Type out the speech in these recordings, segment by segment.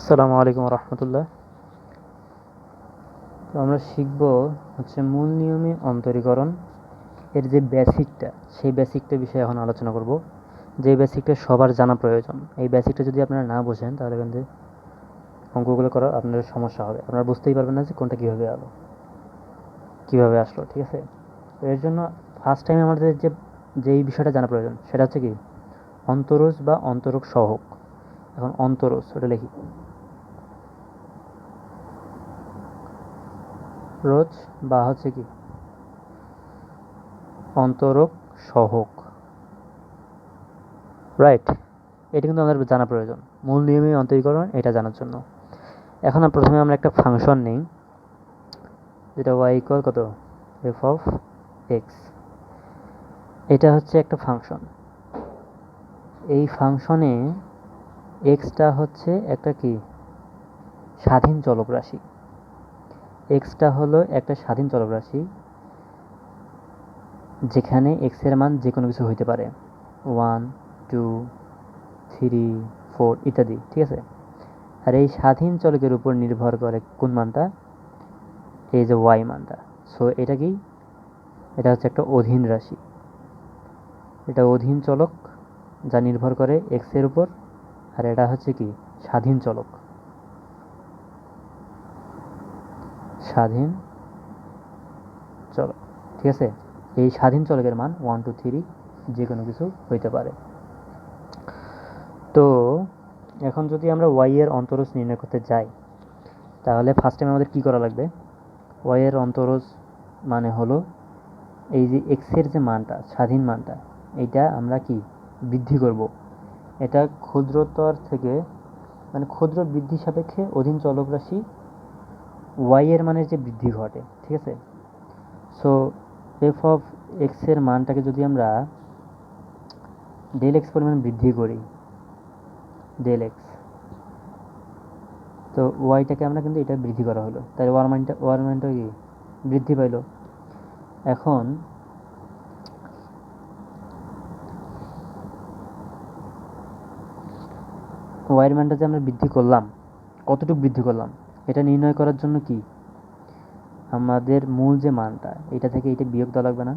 আসসালামু আলাইকুম রহমতুল্লাহ। তো আমরা শিখব হচ্ছে মূল নিয়মে অন্তরীকরণ এর যে বেসিকটা, সেই বেসিকটা বিষয়ে এখন আলোচনা করব। যে বেসিকটা সবার জানা প্রয়োজন। এই বেসিকটা যদি আপনারা না বোঝেন তাহলে কিন্তু অঙ্কগুলো করা আপনাদের সমস্যা হবে, আপনারা বুঝতেই পারবেন না যে কোনটা কীভাবে আসলো। ঠিক আছে, তো এর জন্য ফার্স্ট টাইম আমাদের যেই বিষয়টা জানা প্রয়োজন সেটা হচ্ছে কি অন্তরজ বা অন্তরক সহক। এখন অন্তরজ ওটা লিখি, রোজ বা হচ্ছে কি অন্তরক সহক, রাইট। এটা কিন্তু আমাদের জানা প্রয়োজন, মূল নিয়মে অন্তরীকরণ এটা জানার জন্য। এখন প্রথমে আমরা একটা ফাংশন নেই, যেটা y ইকুয়াল কত এফ অফ এক্স। এটা হচ্ছে একটা ফাংশন। এই ফাংশনে এক্সটা হচ্ছে একটা কি স্বাধীন চলক রাশি। এক্সটা হলো একটা স্বাধীন চলক রাশি, যেখানে এক্স এর মান যে কোনো কিছু হইতে পারে, 1 2 3 4 ইত্যাদি। ঠিক আছে, আর এই স্বাধীন চলকের উপর নির্ভর করে কোন মানটা, এই যে ওয়াই মানটা। সো এটা কি, এটা হচ্ছে একটা অধীন রাশি, এটা অধীন চলক যা নির্ভর করে এক্স এর উপর, আর এটা হচ্ছে কি স্বাধীন চলক, স্বাধীন চলক। ঠিক আছে, এই স্বাধীন চলকের মান 1 2 3 যে কোনো কিছু হইতে পারে। তো এখন যদি আমরা ওয়াই এর অন্তরজ নির্ণয় করতে যাই, তাহলে ফার্স্ট টাইম আমাদের কি করা লাগবে, ওয়াই এর অন্তরজ মানে হলো এই যে এক্সের যে মানটা, স্বাধীন মানটা, এইটা আমরা কি বৃদ্ধি করব। এটা ক্ষুদ্রতর থেকে মানে ক্ষুদ্র বৃদ্ধি সাপেক্ষে অধীন চলক রাশি ওয়াই এর মানের যে বৃদ্ধি ঘটে। ঠিক আছে, সো এফ অফ এক্সের মানটাকে যদি আমরা ডেল এক্স পরিমাণ বৃদ্ধি করি, ডেল এক্স, তো ওয়াইটাকে আমরা কিন্তু এটা বৃদ্ধি করা হলো, তাই ওয়ার মানটা কি বৃদ্ধি পাইল। এখন ওয়াইয়ের মানটা যে আমরা বৃদ্ধি করলাম, কতটুকু বৃদ্ধি করলাম, এটা নির্ণয় করার জন্য কি আমাদের মূল যে মানটা, এটা থেকে এইটা বিয়োগ দেওয়া লাগবে না,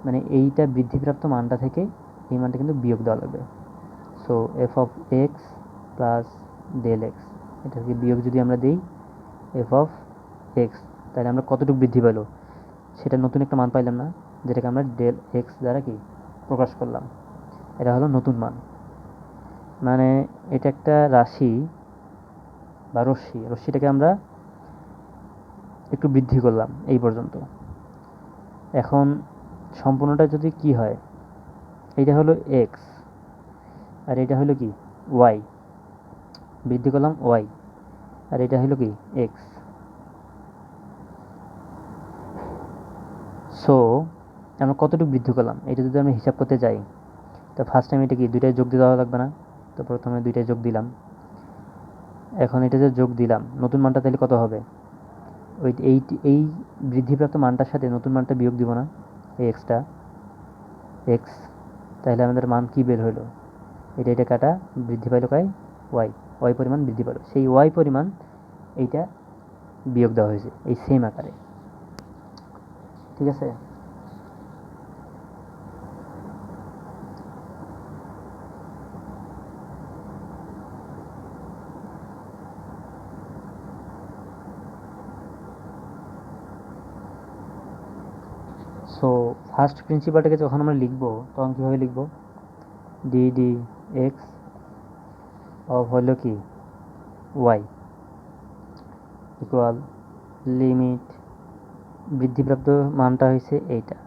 মানে এইটা বৃদ্ধিপ্রাপ্ত মানটা থেকে এই মানটা কিন্তু বিয়োগ দেওয়া লাগবে। So f of x plus del x, এটাকে বিয়োগ যদি আমরা দিই এফ অফ এক্স, তাহলে আমরা কতটুকু বৃদ্ধি পেলো সেটা নতুন একটা মান পাইলাম না, যেটাকে আমরা ডেল এক্স দ্বারা কি প্রকাশ করলাম। এটা হলো নতুন মান, মানে এটা একটা রাশি বা রশ্মিটাকে আমরা একটু বৃদ্ধি করলাম এই পর্যন্ত। এখন সম্পূর্ণটা যদি কি হয়, এইটা হলো এক্স আর এটা হলো কি ওয়াই, বৃদ্ধি করলাম ওয়াই, আর এটা হলো কি এক্স। সো আমরা কতটুকু বৃদ্ধি করলাম এটা যদি আমরা হিসাব করতে যাই, তো ফার্স্ট টাইম এটা কি দুইটাই যোগ দিয়ে দেওয়া লাগবে না, তো প্রথমে দুইটাই যোগ দিলাম। এখন এটা যে যোগ দিলাম নতুন মানটা, তাহলে কত হবে, ওই এই বৃদ্ধিপ্রাপ্ত মানটার সাথে নতুন মানটা বিয়োগ দিব না, এই এক্সটা এক্স, তাহলে আমাদের মান কি বের হলো, এটা কাটা বৃদ্ধি পাইল কায় ওয়াই, ওয়াই পরিমাণ বৃদ্ধি পাইল, সেই ওয়াই পরিমাণ এইটা বিয়োগ দেওয়া হয়েছে এই সেম আকারে। ঠিক আছে, সো ফার্স্ট প্রিন্সিপালটাকে যখন আমরা লিখবো তখন কীভাবে লিখবো, ডি ডি এক্স অফ হলো কি ওয়াই ইকুয়াল লিমিট, বৃদ্ধিপ্রাপ্ত মানটা হয়েছে এইটা,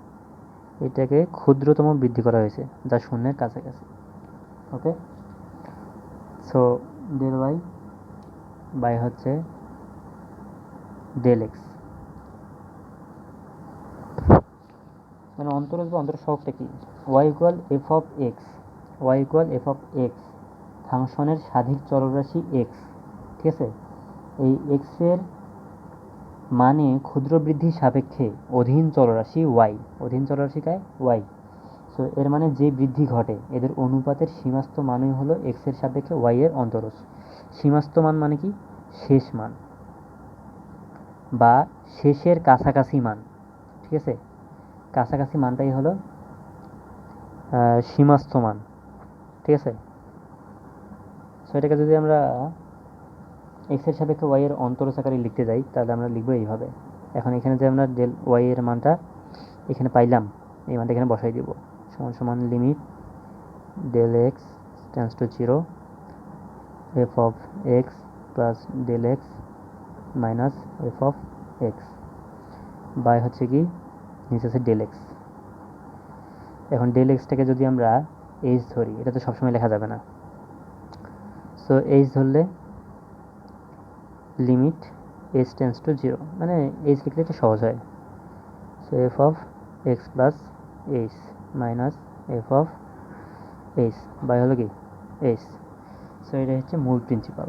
এটাকে ক্ষুদ্রতম বৃদ্ধি করা হয়েছে যা শূন্যের কাছাকাছি। Okay, so del y by হচ্ছে ডেল এক্স, মানে অন্তরজ বা অন্তর সহগটা কি, y equal f of x, y equal f of x ফাংশনের স্বাধীন চলরাশি এক্স। ঠিক আছে, এই এক্সের মানে ক্ষুদ্র বৃদ্ধির সাপেক্ষে অধীন চলরাশি ওয়াই, অধীন চলরাশি কায় ওয়াই। সো এর মানে যে বৃদ্ধি ঘটে এদের অনুপাতের সীমাস্থ মানই হলো এক্সের সাপেক্ষে ওয়াই এর অন্তরজ। সীমাস্থ মান মানে কি? শেষ মান বা শেষের কাছাকাছি মান, ঠিক আছে? কাছাকাছি মানটাই হলো সীমাস্থ মান, ঠিক আছে? সো এটাকে যদি আমরা এক্স এর সাপেক্ষে ওয়াই এর অন্তরজ আকারে লিখতে যাই তাহলে আমরা লিখবো এইভাবে। এখন এখানে যে আমরা ডেল ওয়াই এর মানটা এখানে পাইলাম, এই মানটা এখানে বসাই দিব, সমান সমান limit del x tends to 0 f of x plus del x minus f of x by হচ্ছে কি নিচে আছে ডেল এক্স। এখন ডেল এক্সটাকে যদি আমরা এইচ ধরি, এটা তো সবসময় লেখা যাবে না, সো এইচ ধরলে লিমিট এইচ টেন্ডস টু 0, মানে এইচ লিখলে এটা সহজ হয়। So f of x plus h minus f of h by হলো কি এইচ। সো এটা হচ্ছে মূল প্রিন্সিপাল।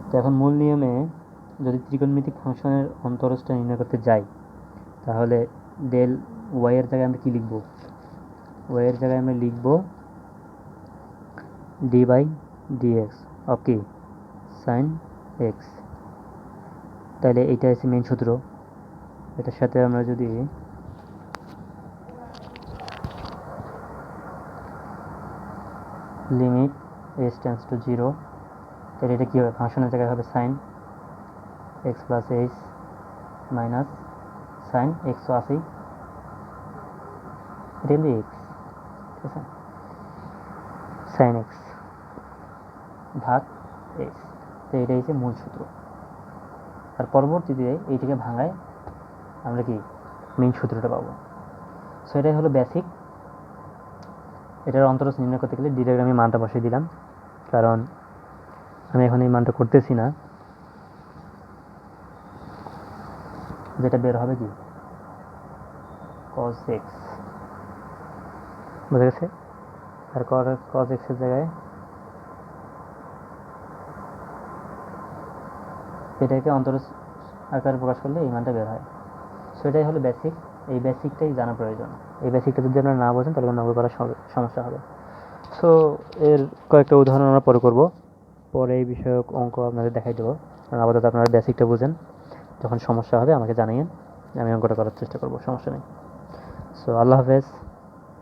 তো এখন মূল নিয়মে যদি ত্রিকোণমিতিক ফাংশনের অন্তরজটা নির্ণয় করতে যাই তাহলে ডেল ওয়াই এর জায়গায় আমরা কি লিখব? ওয়াই এর জায়গায় আমরা লিখব ডি বাই ডিএক্স অফ কি সাইন এক্স। তাহলে এইটা হচ্ছে মেন সূত্র। এটার সাথে আমরা যদি লিমিট এস টেন্ডস টু 0, তাহলে এটা কী হবে? ফাংশনের জায়গায় হবে sine x plus h minus sine x তো আছেই, এটা কিন্তু এক্স, ঠিক আছে? সাইন এক্স ভাগ এক্স, তো এটাই হচ্ছে মূল সূত্র। আর পরবর্তীতে এইটাকে ভাঙায় আমরা কি মেইন সূত্রটা পাবো। সো এটাই হলো বেসিক। এটার অন্তরজ নির্ণয় করতে গেলে ডিরেক্ট আমি মানটা বসিয়ে দিলাম, কারণ আমি এখন এই মানটা করতেছি না, যেটা বের হবে কি cos x, বুঝা গেছে? আর cos x এর জায়গায় এটাকে অন্তরজ আকারে প্রকাশ করলে এই মানটা বের হয়। সো এটাই হলো বেসিক। এই বেসিকটাই জানা প্রয়োজন। এই বেসিকটা যদি আপনারা না বোঝেন তাহলে অঙ্ক করার সমস্যা হবে। সো এর কয়েকটা উদাহরণ আমরা পরে করব, পরে এই বিষয়ক অঙ্ক আপনাদের দেখাই দেবো। আপাতত আপনারা বেসিকটা বুঝেন, যখন সমস্যা হবে আমাকে জানাইয়েন, আমি অঙ্কটা করার চেষ্টা করব, সমস্যা নেই। সো আল্লাহ হাফেজ।